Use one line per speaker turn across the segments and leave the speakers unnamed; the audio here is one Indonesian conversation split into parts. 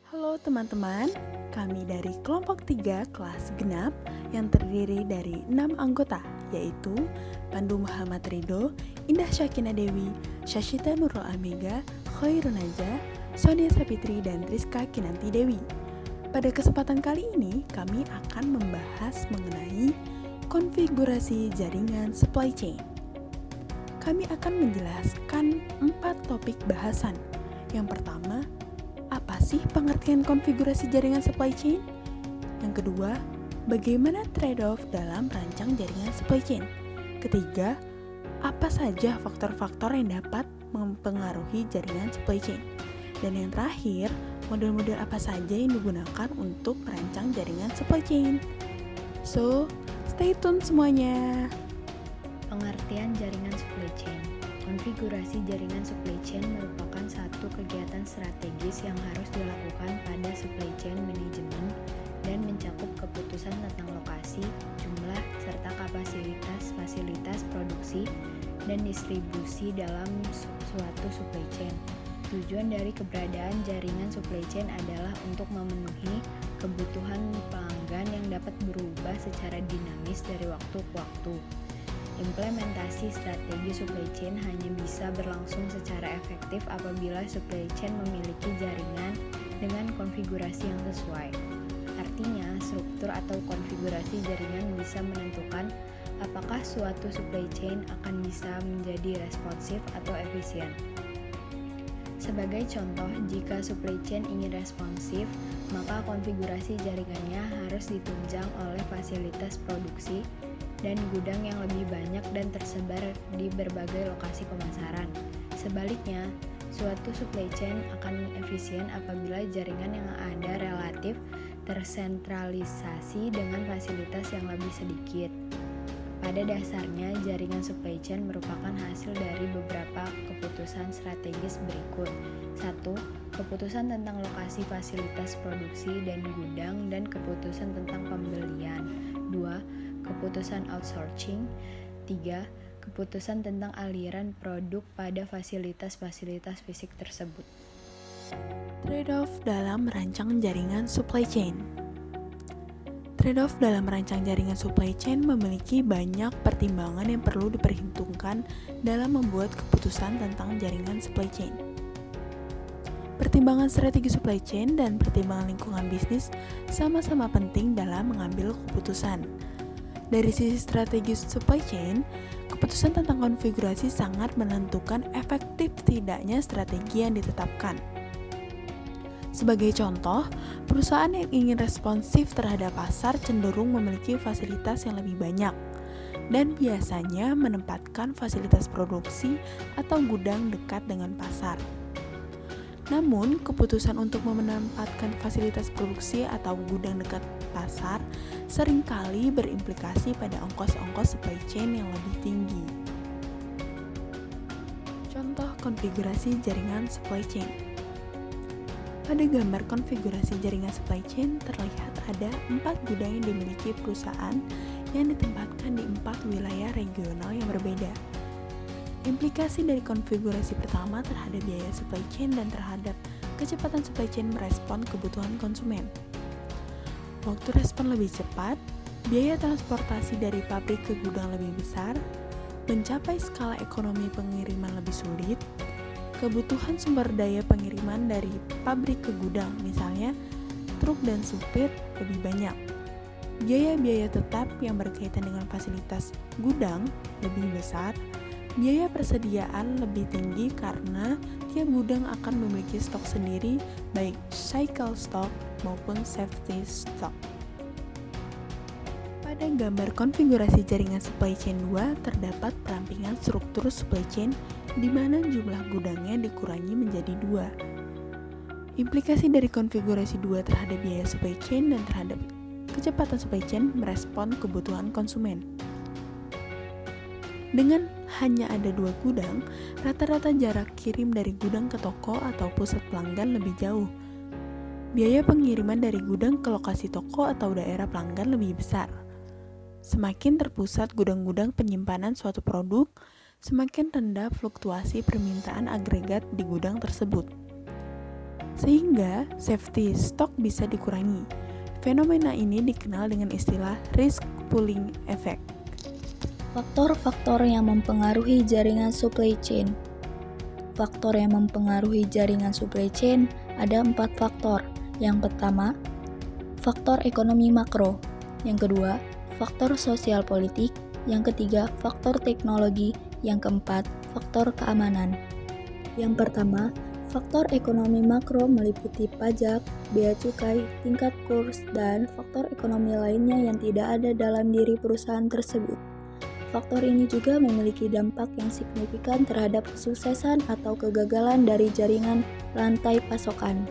Halo teman-teman, kami dari kelompok 3 kelas genap yang terdiri dari 6 anggota, yaitu Pandu Muhammad Ridho, Indah Syakina Dewi, Syashita Nurul Amega, Khairun Najah, Sonia Sapitri, dan Rizka Kinanti Dewi. Pada kesempatan kali ini, kami akan membahas mengenai konfigurasi jaringan supply chain. Kami akan menjelaskan 4 topik bahasan. Yang pertama, apa sih pengertian konfigurasi jaringan supply chain? Yang kedua, bagaimana trade-off dalam rancang jaringan supply chain? Ketiga, apa saja faktor-faktor yang dapat mempengaruhi jaringan supply chain? Dan yang terakhir, model-model apa saja yang digunakan untuk merancang jaringan supply chain? So, stay tune semuanya.
Pengertian jaringan supply chain. Konfigurasi jaringan supply chain merupakan satu kegiatan strategis yang harus dilakukan pada supply chain management dan mencakup keputusan tentang lokasi, jumlah, serta kapasitas fasilitas produksi dan distribusi dalam suatu supply chain. Tujuan dari keberadaan jaringan supply chain adalah untuk memenuhi kebutuhan pelanggan yang dapat berubah secara dinamis dari waktu ke waktu. Implementasi strategi supply chain hanya bisa berlangsung secara efektif apabila supply chain memiliki jaringan dengan konfigurasi yang sesuai. Artinya, struktur atau konfigurasi jaringan bisa menentukan apakah suatu supply chain akan bisa menjadi responsif atau efisien. Sebagai contoh, jika supply chain ingin responsif, maka konfigurasi jaringannya harus ditunjang oleh fasilitas produksi dan gudang yang lebih banyak dan tersebar di berbagai lokasi pemasaran. Sebaliknya, suatu supply chain akan efisien apabila jaringan yang ada relatif tersentralisasi dengan fasilitas yang lebih sedikit. Pada dasarnya, jaringan supply chain merupakan hasil dari beberapa keputusan strategis berikut. 1. Keputusan tentang lokasi fasilitas produksi dan gudang dan keputusan tentang pembelian. 2. Keputusan outsourcing. 3. Keputusan tentang aliran produk pada fasilitas-fasilitas fisik tersebut.
Trade-off dalam merancang jaringan supply chain. Trade-off dalam merancang jaringan supply chain memiliki banyak pertimbangan yang perlu diperhitungkan dalam membuat keputusan tentang jaringan supply chain. Pertimbangan strategi supply chain dan pertimbangan lingkungan bisnis sama-sama penting dalam mengambil keputusan. Dari sisi strategi supply chain, keputusan tentang konfigurasi sangat menentukan efektif tidaknya strategi yang ditetapkan. Sebagai contoh, perusahaan yang ingin responsif terhadap pasar cenderung memiliki fasilitas yang lebih banyak dan biasanya menempatkan fasilitas produksi atau gudang dekat dengan pasar. Namun, keputusan untuk menempatkan fasilitas produksi atau gudang dekat pasar seringkali berimplikasi pada ongkos-ongkos supply chain yang lebih tinggi. Contoh konfigurasi jaringan supply chain. Pada gambar konfigurasi jaringan supply chain terlihat ada 4 gudang yang dimiliki perusahaan yang ditempatkan di 4 wilayah regional yang berbeda. Implikasi dari konfigurasi pertama terhadap biaya supply chain dan terhadap kecepatan supply chain merespon kebutuhan konsumen. Waktu respon lebih cepat, biaya transportasi dari pabrik ke gudang lebih besar, mencapai skala ekonomi pengiriman lebih sulit, kebutuhan sumber daya pengiriman dari pabrik ke gudang, misalnya truk dan supir, lebih banyak. Biaya-biaya tetap yang berkaitan dengan fasilitas gudang lebih besar. Biaya persediaan lebih tinggi karena tiap gudang akan memiliki stok sendiri, baik cycle stock maupun safety stock. Pada gambar konfigurasi jaringan supply chain 2 terdapat perampingan struktur supply chain di mana jumlah gudangnya dikurangi menjadi 2. Implikasi dari konfigurasi 2 terhadap biaya supply chain dan terhadap kecepatan supply chain merespon kebutuhan konsumen. Dengan hanya ada 2 gudang, rata-rata jarak kirim dari gudang ke toko atau pusat pelanggan lebih jauh. Biaya pengiriman dari gudang ke lokasi toko atau daerah pelanggan lebih besar. Semakin terpusat gudang-gudang penyimpanan suatu produk, semakin rendah fluktuasi permintaan agregat di gudang tersebut. sehingga safety stock bisa dikurangi. Fenomena ini dikenal dengan istilah risk pooling effect.
Faktor-faktor yang mempengaruhi jaringan supply chain. Faktor yang mempengaruhi jaringan supply chain ada 4 faktor. Yang pertama, faktor ekonomi makro. Yang kedua, faktor sosial politik. Yang ketiga, faktor teknologi. Yang keempat, faktor keamanan. Yang pertama, faktor ekonomi makro meliputi pajak, bea cukai, tingkat kurs, dan faktor ekonomi lainnya yang tidak ada dalam diri perusahaan tersebut. Faktor ini juga memiliki dampak yang signifikan terhadap kesuksesan atau kegagalan dari jaringan rantai pasokan.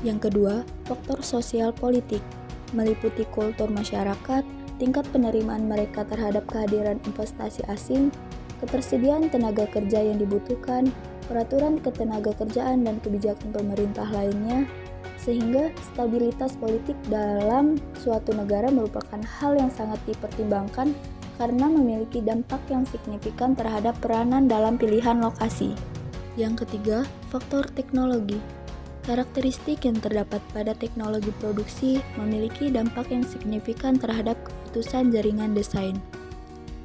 Yang kedua, faktor sosial politik meliputi kultur masyarakat, tingkat penerimaan mereka terhadap kehadiran investasi asing, ketersediaan tenaga kerja yang dibutuhkan, peraturan ketenagakerjaan dan kebijakan pemerintah lainnya, sehingga stabilitas politik dalam suatu negara merupakan hal yang sangat dipertimbangkan karena memiliki dampak yang signifikan terhadap peranan dalam pilihan lokasi. Yang ketiga, faktor teknologi. Karakteristik yang terdapat pada teknologi produksi memiliki dampak yang signifikan terhadap keputusan jaringan desain.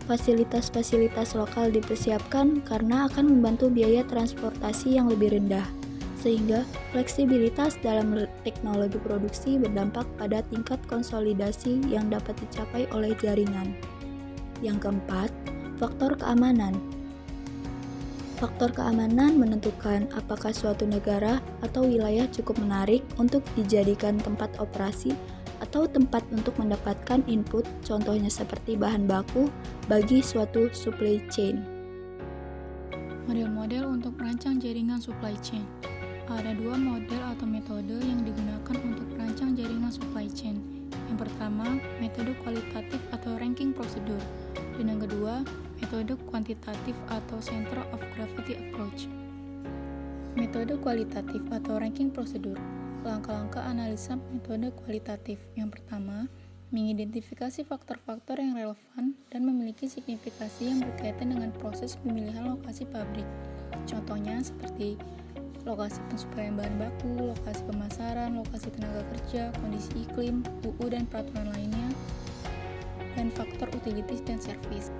Fasilitas-fasilitas lokal dipersiapkan karena akan membantu biaya transportasi yang lebih rendah, sehingga fleksibilitas dalam teknologi produksi berdampak pada tingkat konsolidasi yang dapat dicapai oleh jaringan. Yang keempat, faktor keamanan. Faktor keamanan menentukan apakah suatu negara atau wilayah cukup menarik untuk dijadikan tempat operasi atau tempat untuk mendapatkan input, contohnya seperti bahan baku, bagi suatu supply chain.
Model-model untuk merancang jaringan supply chain. Ada 2 model atau metode yang digunakan untuk merancang jaringan supply chain. Yang pertama, metode kualitatif atau ranking prosedur, dan yang kedua, metode kuantitatif atau center of gravity approach. Metode kualitatif atau ranking prosedur. Langkah-langkah analisa metode kualitatif. Yang pertama, mengidentifikasi faktor-faktor yang relevan dan memiliki signifikasi yang berkaitan dengan proses pemilihan lokasi pabrik. Contohnya seperti lokasi pensuplaian bahan baku, lokasi pemasaran, lokasi tenaga kerja, kondisi iklim, UU dan peraturan lainnya, dan faktor utilities dan service.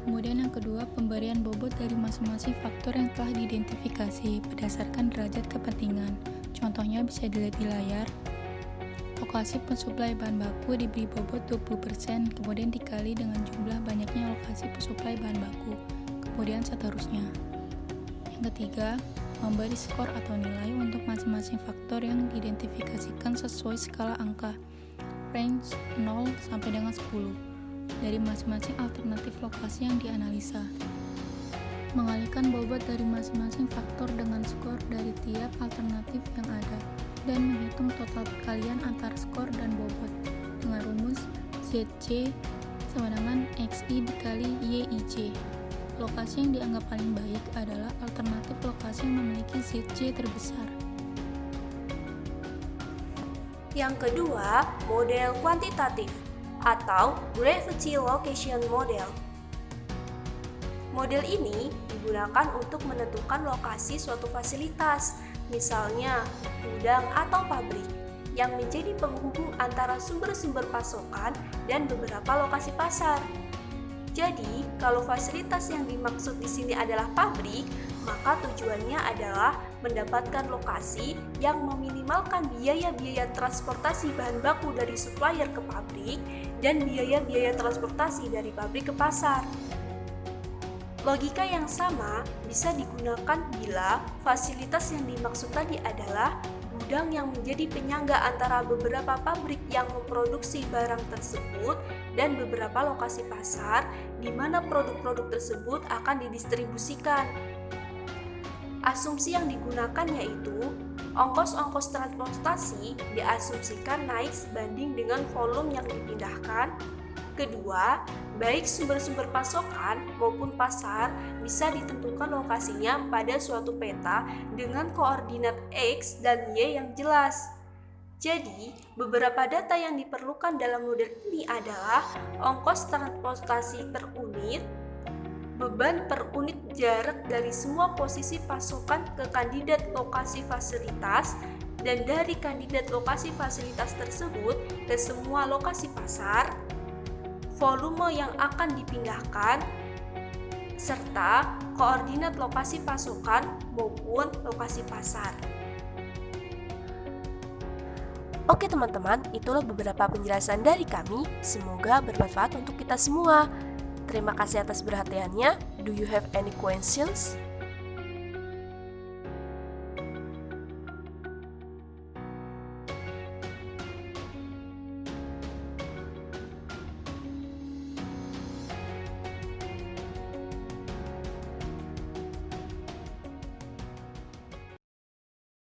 Kemudian yang kedua, pemberian bobot dari masing-masing faktor yang telah diidentifikasi berdasarkan derajat kepentingan. Contohnya bisa dilihat di layar. Lokasi pensuplai bahan baku diberi bobot 20%, kemudian dikali dengan jumlah banyaknya lokasi pensuplai bahan baku, kemudian seterusnya. Yang ketiga, memberi skor atau nilai untuk masing-masing faktor yang diidentifikasikan sesuai skala angka range 0 sampai dengan 10 dari masing-masing alternatif lokasi yang dianalisa. Mengalihkan bobot dari masing-masing faktor dengan skor dari tiap alternatif yang ada dan menghitung total perkalian antara skor dan bobot dengan rumus ZC sama dengan XI dikali YIJ. Lokasi yang dianggap paling baik adalah alternatif lokasi yang memiliki ZC terbesar.
Yang kedua, model kuantitatif atau Gravity Location Model. Model ini digunakan untuk menentukan lokasi suatu fasilitas, misalnya gudang atau pabrik, yang menjadi penghubung antara sumber-sumber pasokan dan beberapa lokasi pasar. Jadi, kalau fasilitas yang dimaksud di sini adalah pabrik, maka tujuannya adalah mendapatkan lokasi yang meminimalkan biaya-biaya transportasi bahan baku dari supplier ke pabrik dan biaya-biaya transportasi dari pabrik ke pasar. Logika yang sama bisa digunakan bila fasilitas yang dimaksud tadi adalah gudang yang menjadi penyangga antara beberapa pabrik yang memproduksi barang tersebut dan beberapa lokasi pasar di mana produk-produk tersebut akan didistribusikan. Asumsi yang digunakan yaitu ongkos-ongkos transportasi diasumsikan naik sebanding dengan volume yang dipindahkan. Kedua, baik sumber-sumber pasokan maupun pasar bisa ditentukan lokasinya pada suatu peta dengan koordinat X dan Y yang jelas. Jadi, beberapa data yang diperlukan dalam model ini adalah ongkos transportasi per unit, beban per unit jarak dari semua posisi pasokan ke kandidat lokasi fasilitas dan dari kandidat lokasi fasilitas tersebut ke semua lokasi pasar, volume yang akan dipindahkan, serta koordinat lokasi pasokan maupun lokasi pasar. Oke teman-teman, itulah beberapa penjelasan dari kami. Semoga bermanfaat untuk kita semua. Terima kasih atas perhatiannya. Do you have any questions?